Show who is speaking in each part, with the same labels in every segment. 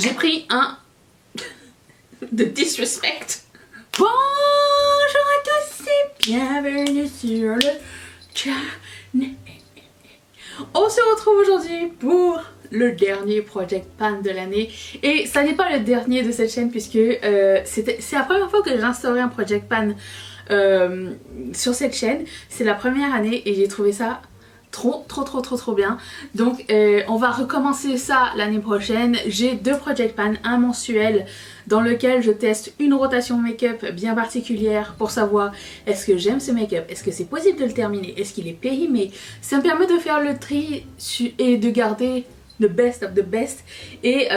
Speaker 1: J'ai pris un de disrespect. Bonjour à tous et bienvenue sur le channel. On se retrouve aujourd'hui pour le dernier Project Pan de l'année. Et ça n'est pas le dernier de cette chaîne puisque c'est la première fois que j'ai instauré un Project Pan sur cette chaîne. C'est la première année et j'ai trouvé ça trop bien. Donc on va recommencer ça l'année prochaine. J'ai deux Project Pan, un mensuel dans lequel je teste une rotation make-up bien particulière pour savoir est-ce que j'aime ce make-up, est-ce que c'est possible de le terminer, est-ce qu'il est périmé. Ça me permet de faire le tri et de garder the best of the best et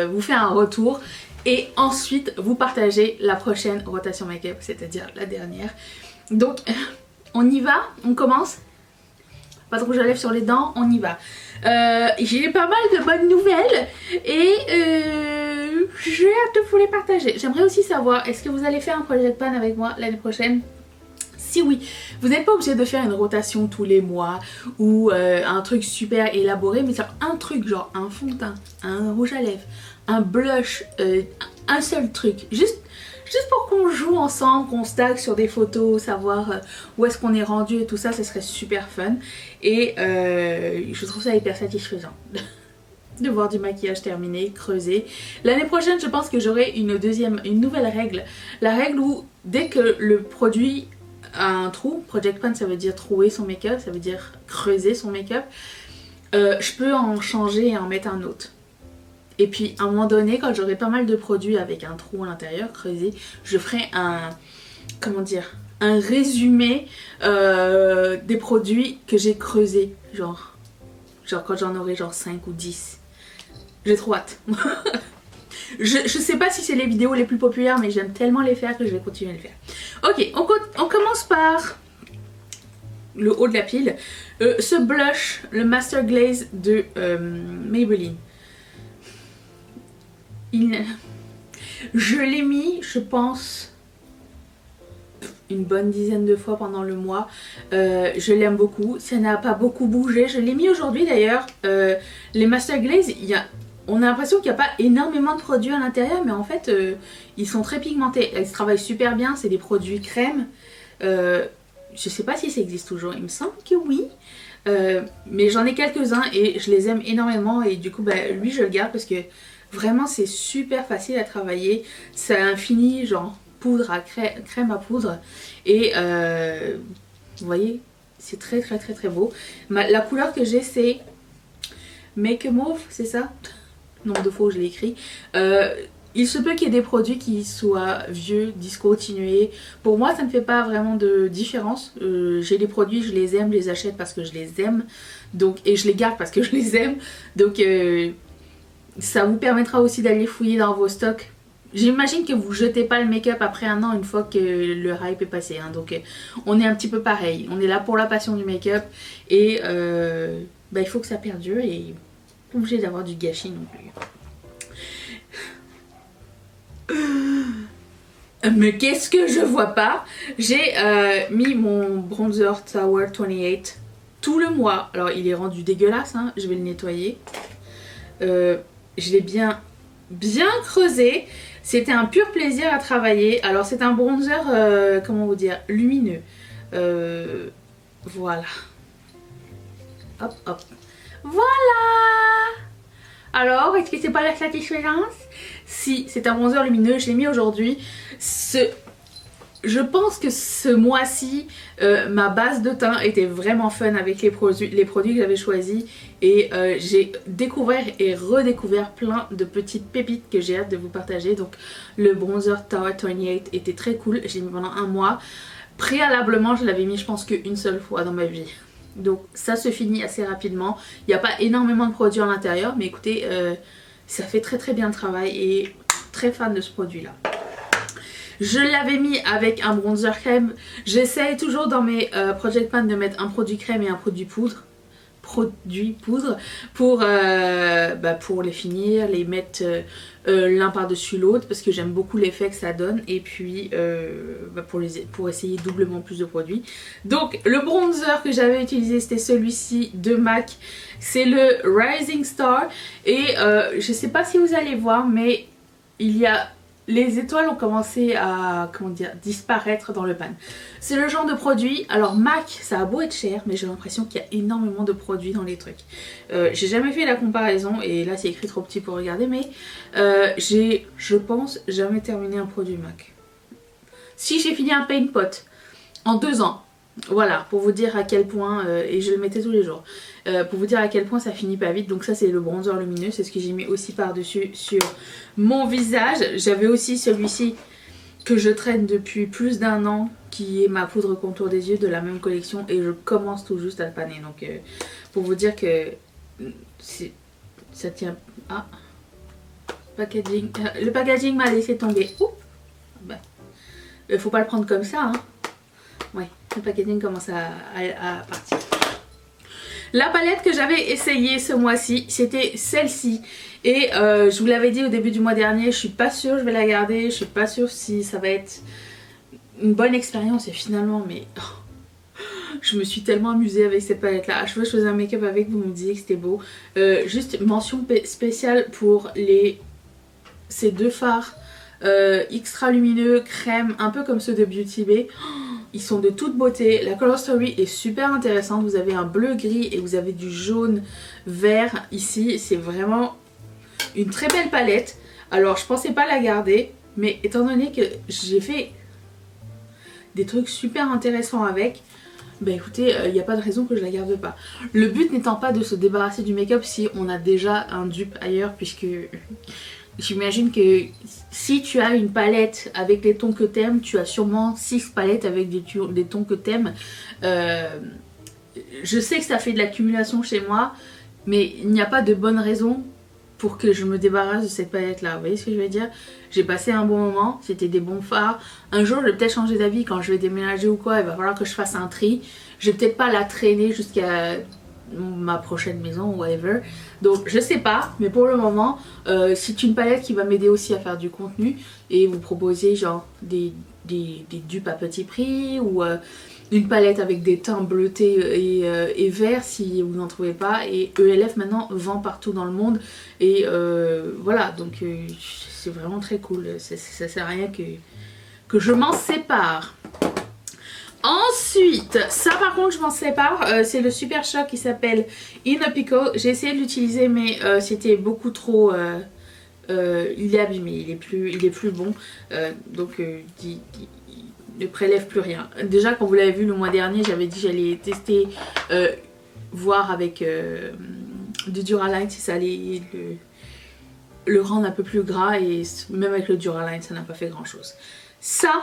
Speaker 1: vous faire un retour et ensuite vous partager la prochaine rotation make-up, c'est-à-dire la dernière. Donc on y va, on commence. Pas de rouge à lèvres sur les dents, on y va. J'ai pas mal de bonnes nouvelles et j'ai hâte de vous les partager. J'aimerais aussi savoir, est-ce que vous allez faire un Project Pan avec moi l'année prochaine? Si oui, vous n'êtes pas obligé de faire une rotation tous les mois ou un truc super élaboré, mais c'est un truc genre un fond de teint, un rouge à lèvres, un blush, un seul truc. Juste pour qu'on joue ensemble, qu'on stack sur des photos, savoir où est-ce qu'on est rendu et tout ça, ce serait super fun. Et je trouve ça hyper satisfaisant de voir du maquillage terminé, creusé. L'année prochaine, je pense que j'aurai une nouvelle règle. La règle où dès que le produit a un trou, Project Pan ça veut dire trouer son make-up, ça veut dire creuser son make-up, je peux en changer et en mettre un autre. Et puis à un moment donné, quand j'aurai pas mal de produits avec un trou à l'intérieur creusé, je ferai un, comment dire, un résumé des produits que j'ai creusés, genre quand j'en aurai genre 5 ou 10. J'ai trop hâte. je sais pas si c'est les vidéos les plus populaires, mais j'aime tellement les faire que je vais continuer à les faire. Ok, on commence par le haut de la pile. Ce blush, le Master Glaze de Maybelline. Je l'ai mis, je pense, une bonne dizaine de fois pendant le mois. Je l'aime beaucoup, ça n'a pas beaucoup bougé. Je l'ai mis aujourd'hui d'ailleurs. Les Master Glaze, on a l'impression qu'il n'y a pas énormément de produits à l'intérieur, mais en fait ils sont très pigmentés. Ils travaillent super bien, c'est des produits crème. Je sais pas si ça existe toujours, il me semble que oui. Mais j'en ai quelques-uns et je les aime énormément et du coup lui je le garde parce que vraiment c'est super facile à travailler. C'est un fini genre poudre à crème à poudre et vous voyez c'est très beau. La couleur que j'ai c'est Make Mauve, c'est ça? Nombre de fois où je l'ai écrit. Il se peut qu'il y ait des produits qui soient vieux, discontinués. Pour moi, ça ne fait pas vraiment de différence. J'ai des produits, je les aime, je les achète parce que je les aime. Donc, et je les garde parce que je les aime. Donc, ça vous permettra aussi d'aller fouiller dans vos stocks. J'imagine que vous jetez pas le make-up après un an une fois que le hype est passé. Hein. Donc, on est un petit peu pareil. On est là pour la passion du make-up. Et il faut que ça perdure et pas obligé d'avoir du gâchis non plus. Mais qu'est-ce que je vois pas? J'ai mis mon bronzer Tower 28 tout le mois. Alors il est rendu dégueulasse, hein. Je vais le nettoyer. Je l'ai bien creusé. C'était un pur plaisir à travailler. Alors c'est un bronzer, comment vous dire, lumineux. Voilà. Hop. Voilà. Alors, est-ce que c'est pas la satisfaisance? Si, c'est un bronzer lumineux, je l'ai mis aujourd'hui. Je pense que ce mois-ci, ma base de teint était vraiment fun avec les produits que j'avais choisis. Et j'ai découvert et redécouvert plein de petites pépites que j'ai hâte de vous partager. Donc le bronzer Tower 28 était très cool, j'ai mis pendant un mois. Préalablement, je l'avais mis je pense qu'une seule fois dans ma vie. Donc ça se finit assez rapidement. Il n'y a pas énormément de produits à l'intérieur, mais écoutez, ça fait très bien le travail et très fan de ce produit là. Je l'avais mis avec un bronzer crème. J'essaye toujours dans mes Project Pan de mettre un produit crème et un produit poudre. produits poudre pour les finir, les mettre l'un par-dessus l'autre parce que j'aime beaucoup l'effet que ça donne et puis pour essayer doublement plus de produits. Donc le bronzer que j'avais utilisé c'était celui-ci de MAC, c'est le Rising Star et je sais pas si vous allez voir mais les étoiles ont commencé à disparaître dans le pan. C'est le genre de produit, alors MAC ça a beau être cher mais j'ai l'impression qu'il y a énormément de produits dans les trucs. J'ai jamais fait la comparaison et là c'est écrit trop petit pour regarder mais j'ai je pense jamais terminé un produit MAC. Si j'ai fini un paint pot en 2 ans. Voilà, pour vous dire à quel point, et je le mettais tous les jours, pour vous dire à quel point ça finit pas vite. Donc ça c'est le bronzer lumineux, c'est ce que j'ai mis aussi par-dessus sur mon visage. J'avais aussi celui-ci que je traîne depuis plus d'1 an, qui est ma poudre contour des yeux de la même collection et je commence tout juste à le paner. Donc pour vous dire que ça tient... Ah, packaging, le packaging m'a laissé tomber. Ouh, bah, faut pas le prendre comme ça, hein. Ouais, le packaging commence à partir. La palette que j'avais essayée ce mois-ci, c'était celle-ci. Et je vous l'avais dit au début du mois dernier, je suis pas sûre je vais la garder. Je suis pas sûre si ça va être une bonne expérience. Et finalement, mais... je me suis tellement amusée avec cette palette-là. À chaque fois que je faisais un make-up avec, vous me disiez que c'était beau. Juste mention spéciale pour ces 2 fards extra lumineux, crème, un peu comme ceux de Beauty Bay. Ils sont de toute beauté, la color story est super intéressante, vous avez un bleu gris et vous avez du jaune vert ici, c'est vraiment une très belle palette. Alors je pensais pas la garder, mais étant donné que j'ai fait des trucs super intéressants avec, bah écoutez, il n'y a pas de raison que je la garde pas. Le but n'étant pas de se débarrasser du make-up si on a déjà un dupe ailleurs, puisque... j'imagine que si tu as une palette avec les tons que t'aimes, tu as sûrement 6 palettes avec des tons que t'aimes. Je sais que ça fait de l'accumulation chez moi, mais il n'y a pas de bonne raison pour que je me débarrasse de cette palette là. Vous voyez ce que je veux dire? J'ai passé un bon moment, c'était des bons fards. Un jour je vais peut-être changer d'avis quand je vais déménager ou quoi, il va falloir que je fasse un tri. Je vais peut-être pas la traîner jusqu'à... ma prochaine maison ou whatever, donc je sais pas, mais pour le moment c'est une palette qui va m'aider aussi à faire du contenu et vous proposer genre des dupes à petit prix ou une palette avec des teints bleutés et verts si vous n'en trouvez pas. Et ELF maintenant vend partout dans le monde et voilà, donc c'est vraiment très cool. Ça sert à rien que je m'en sépare. Ensuite, ça par contre je m'en sépare, c'est le Super Shock qui s'appelle In a Pickle. J'ai essayé de l'utiliser mais c'était beaucoup trop... il est abîmé, il est plus bon, donc il ne prélève plus rien. Déjà quand vous l'avez vu le mois dernier, j'avais dit j'allais tester, voir avec du Duraline si ça allait le rendre un peu plus gras, et même avec le Duraline ça n'a pas fait grand chose. Ça...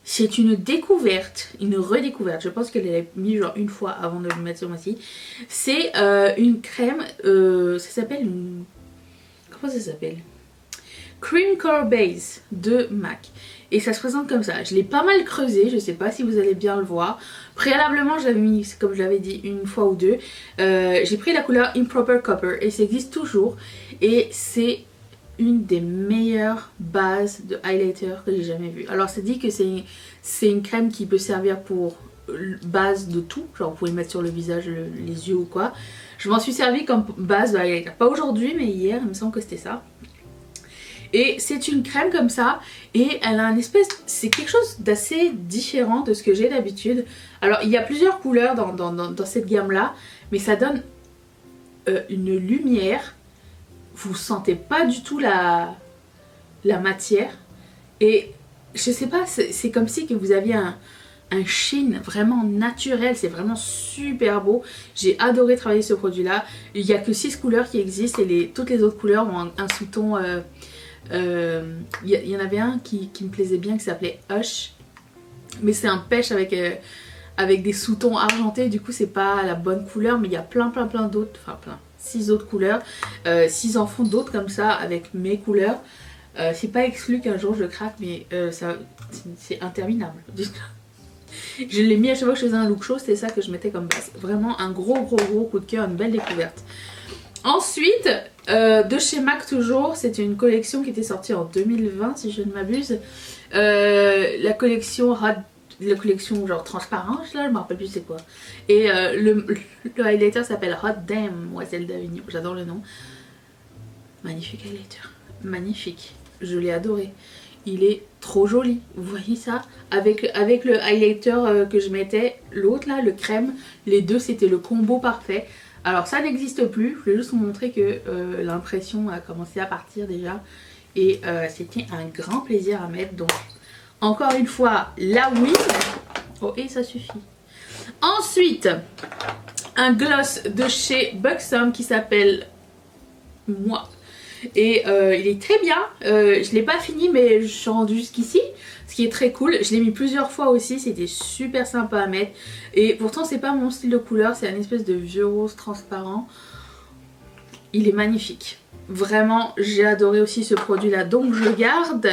Speaker 1: c'est une découverte, une redécouverte. Je pense qu'elle l'a mis genre une fois avant de le mettre ce mois-ci. C'est une crème, ça s'appelle une... comment ça s'appelle? Cream Core Base de MAC. Et ça se présente comme ça. Je l'ai pas mal creusé, je sais pas si vous allez bien le voir. Préalablement je l'avais mis, comme je l'avais dit, une fois ou deux. J'ai pris la couleur Improper Copper et ça existe toujours. Et c'est une des meilleures bases de highlighter que j'ai jamais vues. Alors c'est dit que c'est une crème qui peut servir pour base de tout, genre vous pouvez le mettre sur le visage, les yeux ou quoi. Je m'en suis servi comme base de highlighter, pas aujourd'hui mais hier, il me semble que c'était ça. Et c'est une crème comme ça et elle a un espèce, c'est quelque chose d'assez différent de ce que j'ai d'habitude. Alors il y a plusieurs couleurs dans cette gamme là, mais ça donne une lumière. Vous sentez pas du tout la matière et je sais pas, c'est comme si que vous aviez un sheen vraiment naturel, c'est vraiment super beau. J'ai adoré travailler ce produit là. Il n'y a que 6 couleurs qui existent et toutes les autres couleurs ont un sous-ton, il y en avait un qui me plaisait bien qui s'appelait Hush, mais c'est un pêche avec des sous-tons argentés, du coup c'est pas la bonne couleur, mais il y a plein d'autres, enfin plein, 6 autres couleurs, 6 en fond d'autres comme ça avec mes couleurs. C'est pas exclu qu'un jour je craque, mais c'est interminable. Je l'ai mis à chaque fois que je faisais un look show, c'était ça que je mettais comme base. Vraiment un gros coup de cœur, une belle découverte. Ensuite, de chez MAC toujours, c'était une collection qui était sortie en 2020 si je ne m'abuse. La collection genre transparente là, je me rappelle plus c'est quoi. Et le highlighter s'appelle Hot Demoiselle d'Avignon, j'adore le nom. Magnifique highlighter, magnifique, je l'ai adoré. Il est trop joli, vous voyez ça, avec le highlighter que je mettais, l'autre là, le crème, les deux c'était le combo parfait. Alors ça n'existe plus, je voulais juste vous montrer que l'impression a commencé à partir déjà. Et c'était un grand plaisir à mettre, donc encore une fois la win. Oh et ça suffit. Ensuite, un gloss de chez Buxom qui s'appelle Moi. Et il est très bien, je l'ai pas fini mais je suis rendue jusqu'ici, ce qui est très cool. Je l'ai mis plusieurs fois aussi, c'était super sympa à mettre. Et pourtant c'est pas mon style de couleur, c'est un espèce de vieux rose transparent. Il est magnifique. Vraiment j'ai adoré aussi ce produit là, donc je le garde.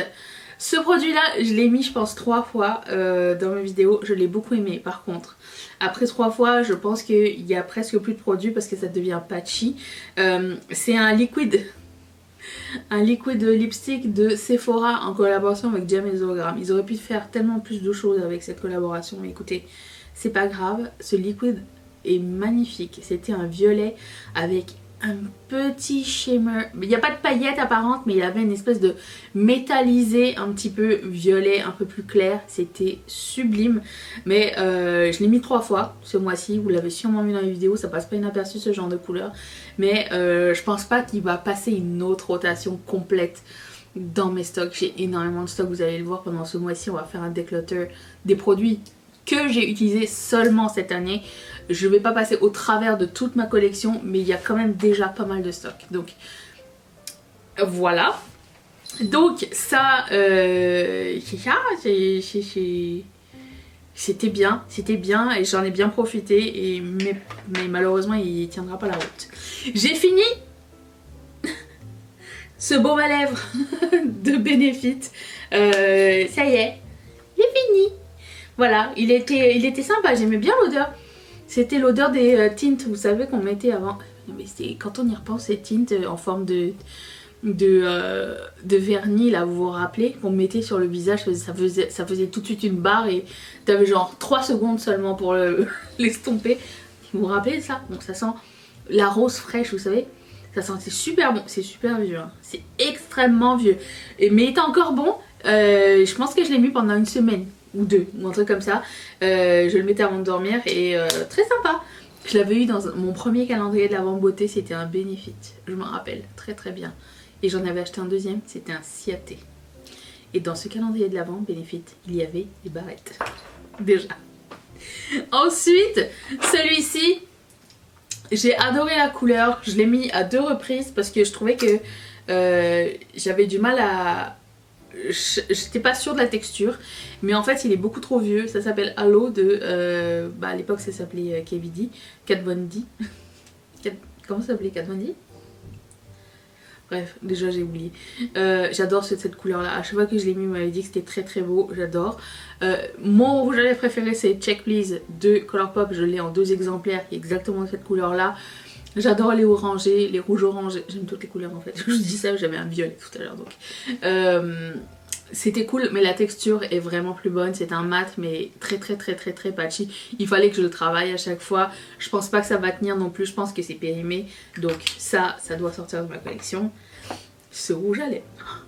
Speaker 1: Ce produit là je l'ai mis je pense 3 fois dans mes vidéos, je l'ai beaucoup aimé. Par contre après 3 fois je pense qu'il y a presque plus de produits parce que ça devient patchy. C'est un liquide lipstick de Sephora en collaboration avec Jam et Zogram. Ils auraient pu faire tellement plus de choses avec cette collaboration, mais écoutez, c'est pas grave. Ce liquide est magnifique. C'était un violet avec un petit shimmer. Il n'y a pas de paillettes apparentes, mais il avait une espèce de métallisé un petit peu violet, un peu plus clair. C'était sublime. Mais je l'ai mis 3 fois ce mois-ci. Vous l'avez sûrement vu dans les vidéos, ça passe pas inaperçu ce genre de couleur. Mais je pense pas qu'il va passer une autre rotation complète dans mes stocks. J'ai énormément de stocks, vous allez le voir pendant ce mois-ci. On va faire un declutter des produits que j'ai utilisés seulement cette année. Je vais pas passer au travers de toute ma collection, mais il y a quand même déjà pas mal de stocks. Donc voilà. Donc ça, c'était bien et j'en ai bien profité. Mais malheureusement il tiendra pas la route. J'ai fini ce baume à lèvres de Benefit. Ça y est, il est fini. Voilà, il était sympa, j'aimais bien l'odeur. C'était l'odeur des tints, vous savez, qu'on mettait avant. Mais quand on y repense, ces tints en forme de vernis, là, vous vous rappelez, qu'on mettait sur le visage, ça faisait tout de suite une barre et t'avais genre 3 secondes seulement pour l'estomper. Vous vous rappelez ça? Donc ça sent la rose fraîche, vous savez. Ça sentait super bon, c'est super vieux, hein. C'est extrêmement vieux. Mais il était encore bon, je pense que je l'ai mis pendant une semaine ou 2 ou un truc comme ça. Je le mettais avant de dormir et très sympa. Je l'avais eu dans mon premier calendrier de l'Avent beauté, c'était un Benefit, je m'en rappelle très très bien. Et j'en avais acheté un deuxième, c'était un Ciaté. Et dans ce calendrier de l'Avent Benefit, il y avait des barrettes. Déjà. Ensuite, celui-ci, j'ai adoré la couleur. Je l'ai mis à 2 reprises parce que je trouvais que j'avais du mal à... J'étais pas sûre de la texture, mais en fait il est beaucoup trop vieux. Ça s'appelle Halo de... à l'époque ça s'appelait KVD, Kat Von D. Comment ça s'appelait, Kat Von D? Bref, déjà j'ai oublié. J'adore cette couleur là. À chaque fois que je l'ai mis, on m'avait dit que c'était très très beau. J'adore. Mon rouge à lèvres préféré c'est Check Please de Colourpop. Je l'ai en 2 exemplaires qui est exactement cette couleur là. J'adore les orangés, les rouges orangés. J'aime toutes les couleurs en fait. Je vous dis ça, j'avais un violet tout à l'heure donc. C'était cool, mais la texture est vraiment plus bonne. C'est un mat mais très patchy. Il fallait que je le travaille à chaque fois. Je pense pas que ça va tenir non plus. Je pense que c'est périmé. Donc ça doit sortir de ma collection. Ce rouge à lèvres.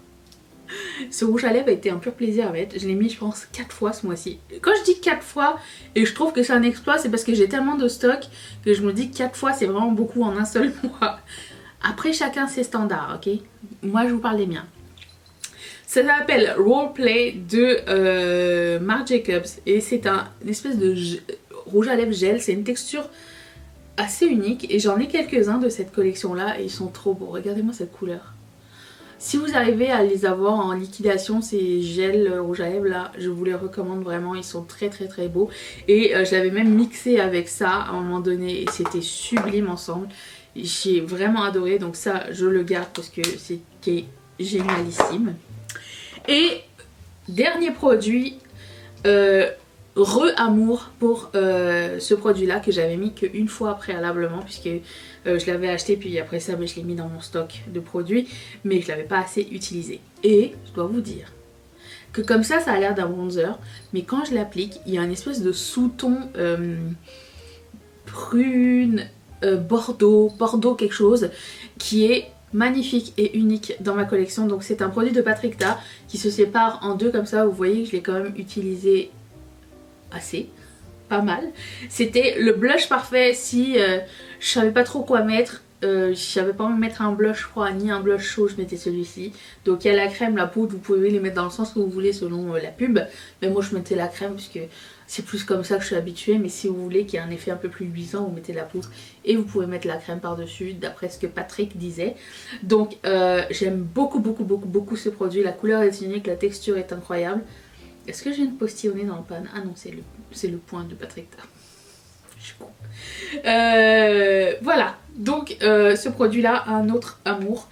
Speaker 1: Ce rouge à lèvres a été un pur plaisir à mettre. Je l'ai mis je pense 4 fois ce mois-ci. Quand je dis 4 fois et je trouve que c'est un exploit, c'est parce que j'ai tellement de stock que je me dis que 4 fois c'est vraiment beaucoup en un seul mois. Après chacun ses standards, ok? Moi je vous parle des miens. Ça s'appelle Roleplay de Marc Jacobs et c'est une espèce de rouge à lèvres gel. C'est une texture assez unique et j'en ai quelques-uns de cette collection là et ils sont trop beaux. Regardez-moi cette couleur. Si vous arrivez à les avoir en liquidation, ces gels rouge à lèvres là, je vous les recommande vraiment, ils sont très beaux. Et je l'avais même mixé avec ça à un moment donné et c'était sublime ensemble. J'ai vraiment adoré, donc ça je le garde parce que c'était génialissime. Et dernier produit, re-amour pour ce produit là que j'avais mis qu'une fois préalablement puisque je l'avais acheté puis après ça je l'ai mis dans mon stock de produits mais je l'avais pas assez utilisé. Et je dois vous dire que comme ça a l'air d'un bronzer mais quand je l'applique il y a une espèce de sous-ton prune, bordeaux quelque chose qui est magnifique et unique dans ma collection. Donc c'est un produit de Patrick Ta qui se sépare en deux comme ça, vous voyez que je l'ai quand même utilisé assez, pas mal. C'était le blush parfait si je savais pas trop quoi mettre. Je savais pas mettre un blush froid ni un blush chaud, je mettais celui-ci. Donc il y a la crème, la poudre, vous pouvez les mettre dans le sens que vous voulez selon la pub. Mais moi je mettais la crème puisque c'est plus comme ça que je suis habituée. Mais si vous voulez qu'il y ait un effet un peu plus luisant, vous mettez la poudre. Et vous pouvez mettre la crème par dessus d'après ce que Patrick disait. Donc j'aime beaucoup ce produit. La couleur est unique, la texture est incroyable. Est-ce que j'ai une postillonnée dans le pan? Ah non, c'est le point de Patrick Ta. Je suis con. Voilà, donc ce produit là, un autre amour.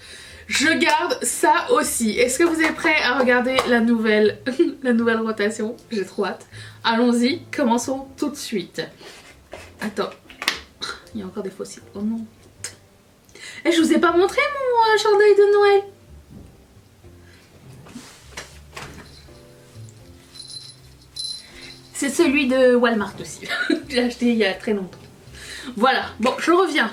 Speaker 1: Je garde ça aussi. Est-ce que vous êtes prêts à regarder la nouvelle rotation? J'ai trop hâte. Allons-y, commençons tout de suite. Attends, il y a encore des fossiles. Oh non. Et je vous ai pas montré mon chandail de Noël. C'est celui de Walmart aussi. J'ai acheté il y a très longtemps. Voilà, bon, je reviens.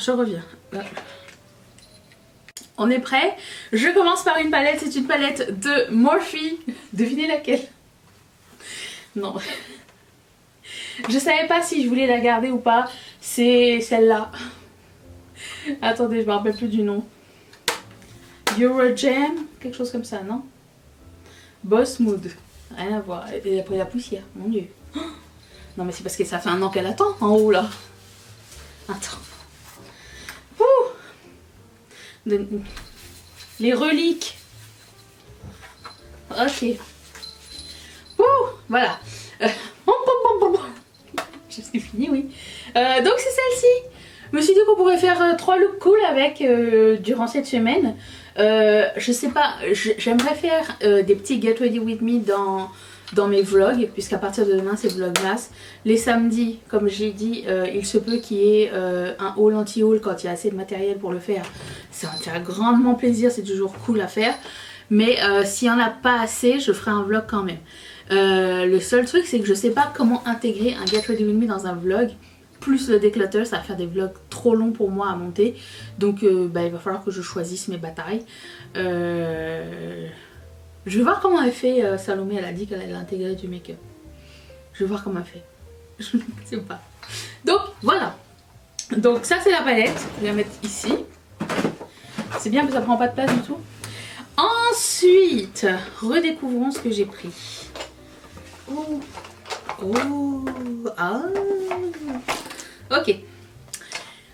Speaker 1: On est prêt? Je commence par une palette, c'est une palette de Morphe. Devinez laquelle? Non. Je savais pas si je voulais la garder ou pas. C'est celle-là. Attendez, je me rappelle plus du nom. Eurojam, quelque chose comme ça, non? Boss Mood. Rien à voir. Et après la poussière, mon dieu. Non mais c'est parce que ça fait un an qu'elle attend en haut là. Attends. Ouh. Les reliques. Ok. Ouh. Voilà. C'est fini, oui. Donc c'est celle-ci. Je me suis dit qu'on pourrait faire 3 looks cool avec durant cette semaine. Je sais pas, j'aimerais faire des petits Get Ready With Me dans mes vlogs, puisqu'à partir de demain c'est vlogmas. Les samedis, comme j'ai dit, il se peut qu'il y ait un haul anti-haul quand il y a assez de matériel pour le faire. Ça va me faire grandement plaisir, c'est toujours cool à faire. Mais s'il n'y en a pas assez, je ferai un vlog quand même. Le seul truc c'est que je sais pas comment intégrer un Get Ready With Me dans un vlog. Plus le déclutter, ça va faire des vlogs trop longs pour moi à monter. Donc il va falloir que je choisisse mes batailles. Je vais voir comment elle fait. Salomé, elle a dit qu'elle allait intégrer du make-up. Je vais voir comment elle fait. Je ne sais pas. Donc voilà. Donc ça c'est la palette. Je vais la mettre ici. C'est bien que ça prend pas de place du tout. Ensuite, redécouvrons ce que j'ai pris. Oh. Oh. Ah. Ok.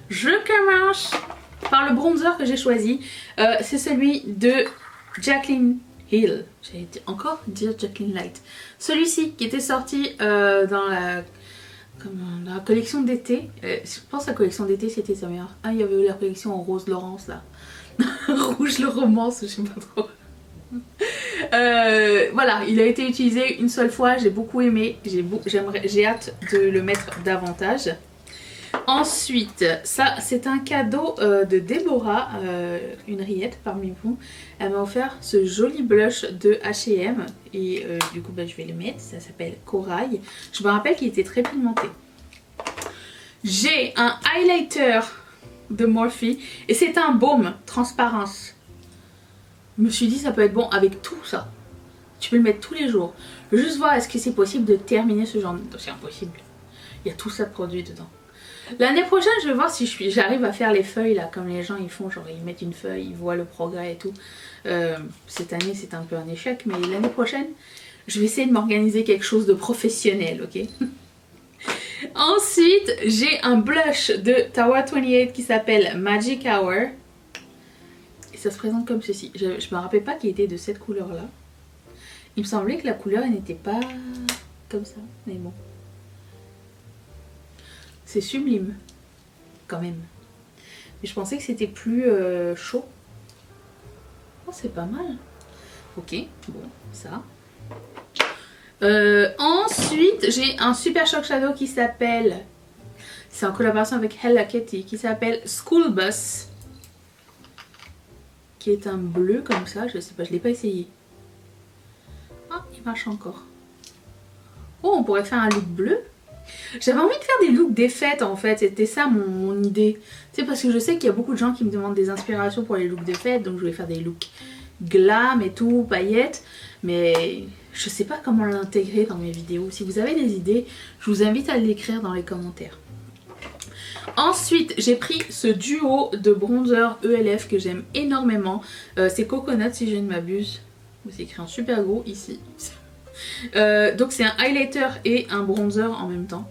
Speaker 1: Je commence par le bronzer que j'ai choisi. C'est celui de Jaclyn Hill. J'ai encore dire Jaclyn Light. Celui-ci qui était sorti dans la collection d'été. Je pense que la collection d'été c'était sa meilleure. Ah, il y avait eu la collection en rose Laurence là. Rouge le romance, je sais pas trop. Voilà, il a été utilisé une seule fois, j'ai beaucoup aimé, j'ai hâte de le mettre davantage. Ensuite, ça c'est un cadeau de Déborah, une rillette parmi vous. Elle m'a offert ce joli blush de H&M et du coup je vais le mettre, ça s'appelle Corail. Je me rappelle qu'il était très pigmenté. J'ai un highlighter de Morphe et c'est un baume transparence. Je me suis dit ça peut être bon avec tout ça. Tu peux le mettre tous les jours. Juste voir est-ce que c'est possible de terminer ce genre de... C'est impossible. Il y a tout ça de produits dedans. L'année prochaine je vais voir si j'arrive à faire les feuilles là comme les gens ils font. Genre ils mettent une feuille, ils voient le progrès et tout. Cette année c'est un peu un échec. Mais l'année prochaine je vais essayer de m'organiser quelque chose de professionnel, ok. Ensuite j'ai un blush de Tower 28 qui s'appelle Magic Hour. Ça se présente comme ceci. Je me rappelle pas qu'il était de cette couleur là. Il me semblait que la couleur n'était pas comme ça. Mais bon. C'est sublime. Quand même. Mais je pensais que c'était plus chaud. Oh c'est pas mal. Ok. Bon ça. Ensuite, j'ai un super choc shadow qui s'appelle... C'est en collaboration avec Hello Kitty, qui s'appelle School Bus. Qui est un bleu comme ça, je sais pas, je l'ai pas essayé. Ah, il marche encore. Oh, on pourrait faire un look bleu. J'avais envie de faire des looks des fêtes en fait, c'était ça mon idée. C'est parce que je sais qu'il y a beaucoup de gens qui me demandent des inspirations pour les looks des fêtes, donc je vais faire des looks glam et tout, paillettes. Mais je sais pas comment l'intégrer dans mes vidéos. Si vous avez des idées, je vous invite à l'écrire dans les commentaires. Ensuite, j'ai pris ce duo de bronzer ELF que j'aime énormément. C'est Coconut si je ne m'abuse. C'est écrit en super gros ici. Donc c'est un highlighter et un bronzer en même temps.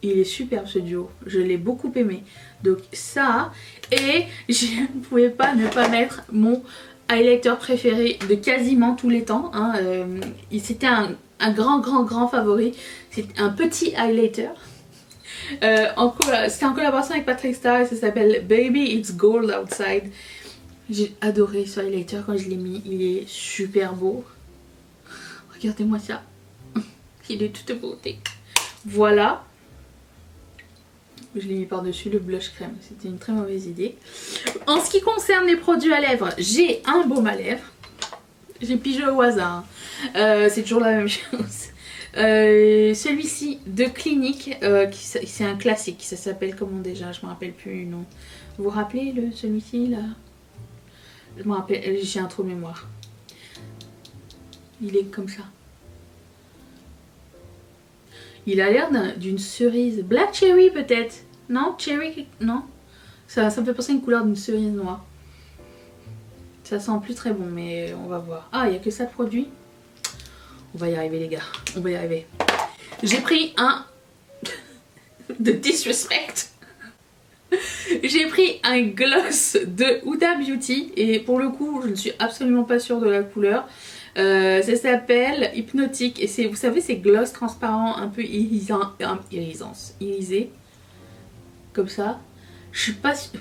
Speaker 1: Il est superbe ce duo, je l'ai beaucoup aimé. Donc ça, et je ne pouvais pas ne pas mettre mon highlighter préféré de quasiment tous les temps. Hein. C'était un grand favori. C'est un petit highlighter. C'était en collaboration avec Patrick Star et ça s'appelle Baby It's Gold Outside. J'ai adoré ce highlighter quand je l'ai mis, il est super beau. Regardez-moi ça, il est de toute beauté. Voilà. Je l'ai mis par-dessus le blush crème, c'était une très mauvaise idée. En ce qui concerne les produits à lèvres, j'ai un baume à lèvres. J'ai pigé au hasard. C'est toujours la même chose. Celui-ci de Clinique, c'est un classique. Ça s'appelle comment déjà? Je me rappelle plus le nom. Vous vous rappelez celui-ci là? Je me rappelle, j'ai un trou de mémoire. Il est comme ça. Il a l'air d'une cerise. Black cherry peut-être? Non? Cherry? Non? Ça me fait penser à une couleur d'une cerise noire. Ça sent plus très bon, mais on va voir. Ah, il n'y a que ça de produit? On va y arriver les gars. On va y arriver. J'ai pris un... de disrespect. J'ai pris un gloss de Huda Beauty. Et pour le coup, je ne suis absolument pas sûre de la couleur. Ça s'appelle Hypnotique. Et c'est, vous savez, ces gloss transparents un peu irisés. Comme ça. Je suis pas sûre...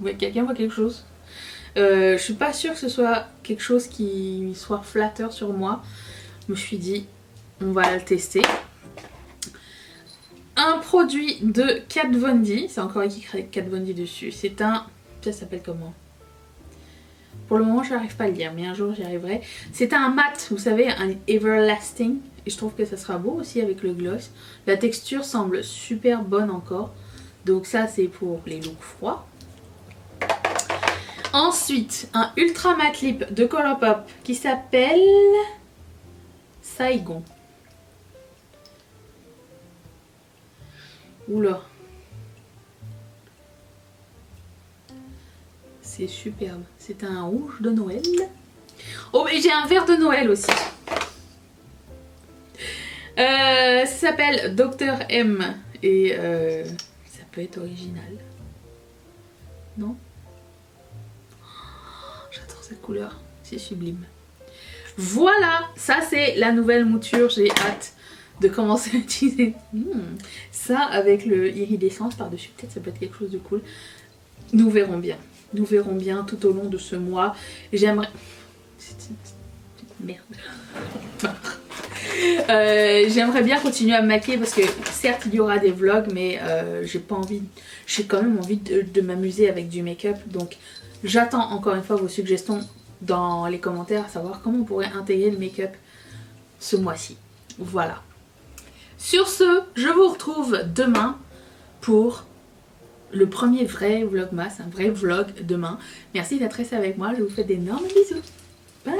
Speaker 1: Ouais, quelqu'un voit quelque chose? Je suis pas sûre que ce soit quelque chose qui soit flatteur sur moi. Je me suis dit, on va le tester. Un produit de Kat Von D. C'est encore écrit Kat Von D dessus. C'est un... Ça s'appelle comment? Pour le moment, je n'arrive pas à le dire, mais un jour j'y arriverai. C'est un mat, vous savez, un Everlasting. Et je trouve que ça sera beau aussi avec le gloss. La texture semble super bonne encore. Donc ça, c'est pour les looks froids. Ensuite, un Ultra Matte Lip de Colourpop qui s'appelle Saigon. Oula. C'est superbe. C'est un rouge de Noël. Oh, mais j'ai un vert de Noël aussi. Ça s'appelle Dr M. Et ça peut être original. Non? J'adore cette couleur. C'est sublime. Voilà. Ça, c'est la nouvelle mouture. J'ai hâte de commencer à utiliser ça avec le iridescence par-dessus. Peut-être ça peut être quelque chose de cool. Nous verrons bien. Nous verrons bien tout au long de ce mois. J'aimerais... Merde. J'aimerais bien continuer à me maquiller parce que certes il y aura des vlogs, mais j'ai pas envie... J'ai quand même envie de m'amuser avec du make-up. Donc j'attends encore une fois vos suggestions dans les commentaires, à savoir comment on pourrait intégrer le make-up ce mois-ci. Voilà. Sur ce, je vous retrouve demain pour le premier vrai vlogmas, un vrai vlog demain. Merci d'être resté avec moi, je vous fais d'énormes bisous. Bye.